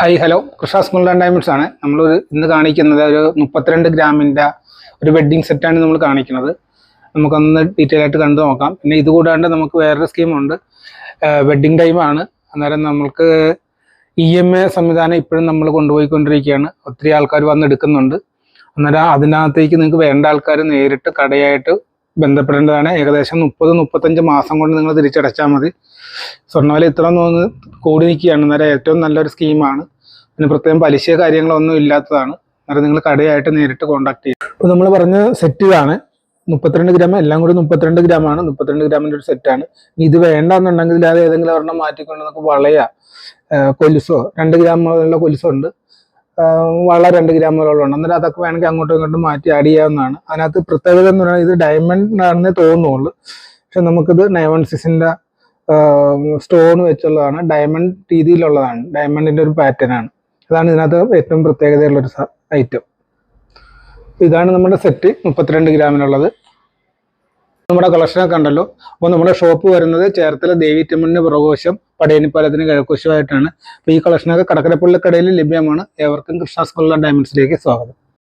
Hi hello Krishna's gold and diamonds ആണ്. നമ്മൾ ഇന്ന് കാണിക്കുന്നത് ഒരു 32 ഗ്രാമിൻ്റെ ഒരു വെഡ്ഡിങ് സെറ്റാണ് നമ്മൾ കാണിക്കുന്നത്. നമുക്കൊന്ന് ഡീറ്റെയിൽ ആയിട്ട് കണ്ടു നോക്കാം. പിന്നെ ഇതുകൂടാണ്ട് നമുക്ക് വേറൊരു സ്കീമുണ്ട്, വെഡ്ഡിങ് ടൈമാണ്. അന്നേരം നമുക്ക് EMI സംവിധാനം ഇപ്പോഴും നമ്മൾ കൊണ്ടുപോയിക്കൊണ്ടിരിക്കുകയാണ്. ഒത്തിരി ആൾക്കാർ വന്നെടുക്കുന്നുണ്ട്. അന്നേരം അതിനകത്തേക്ക് നിങ്ങൾക്ക് വേണ്ട ആൾക്കാർ നേരിട്ട് കടയായിട്ട് ബന്ധപ്പെടേണ്ടതാണ്. ഏകദേശം 30-35 മാസം കൊണ്ട് നിങ്ങൾ തിരിച്ചടച്ചാൽ മതി. സ്വർണ്ണവില ഇത്ര കൂടി നിൽക്കുകയാണ്. അന്നേരം ഏറ്റവും നല്ലൊരു സ്കീമാണ്. പിന്നെ പ്രത്യേകം പലിശ കാര്യങ്ങളൊന്നും ഇല്ലാത്തതാണ്. അന്നേരം നിങ്ങൾ കടയായിട്ട് നേരിട്ട് കോൺടാക്ട് ചെയ്യും. ഇപ്പോൾ നമ്മൾ പറഞ്ഞ സെറ്റ് ഇതാണ്, 32 ഗ്രാം, എല്ലാം കൂടി 32 ഗ്രാമാണ്. 32 ഗ്രാമിൻ്റെ ഒരു സെറ്റാണ്. ഇത് വേണ്ടെന്നുണ്ടെങ്കിൽ അത് ഏതെങ്കിലും ഒരെണ്ണം മാറ്റിക്കൊണ്ട് നമുക്ക് വളയ കൊലുസോ 2 ഗ്രാമുള്ള കൊലുസുണ്ട്, വള 2 ഗ്രാമുകളുണ്ട്. അന്നേരം അതൊക്കെ വേണമെങ്കിൽ അങ്ങോട്ടും ഇങ്ങോട്ടും മാറ്റി ആഡ് ചെയ്യാവുന്നതാണ്. അതിനകത്ത് പ്രത്യേകത എന്ന് പറയുന്നത് ഇത് ഡയമണ്ട് ആണെന്നേ തോന്നുള്ളൂ, പക്ഷെ നമുക്കിത് 916ൻ്റെ സ്റ്റോൺ വെച്ചുള്ളതാണ്. ഡയമണ്ട് രീതിയിലുള്ളതാണ്, ഡയമണ്ടിൻ്റെ ഒരു പാറ്റേൺ ആണ്. അതാണ് ഇതിനകത്ത് ഏറ്റവും പ്രത്യേകതയുള്ളൊരു ഐറ്റം. ഇതാണ് നമ്മുടെ സെറ്റ് 32 ഗ്രാമിനുള്ളത്. നമ്മുടെ കളക്ഷനൊക്കെ ഉണ്ടല്ലോ. അപ്പോൾ നമ്മുടെ ഷോപ്പ് വരുന്നത് ചേർത്തല ദേവി ടെമ്പിളിന് പുറകുവശം, പടയനിപ്പാലത്തിന് കിഴക്കുവശമായിട്ടാണ്. അപ്പോൾ ഈ കളക്ഷനൊക്കെ കടക്കരപ്പള്ളിക്കടയിൽ ലഭ്യമാണ്. ഏവർക്കും കൃഷ്ണാസ് ഗോൾഡ് ആൻഡ് ഡയമണ്ട്സിലേക്ക് സ്വാഗതം.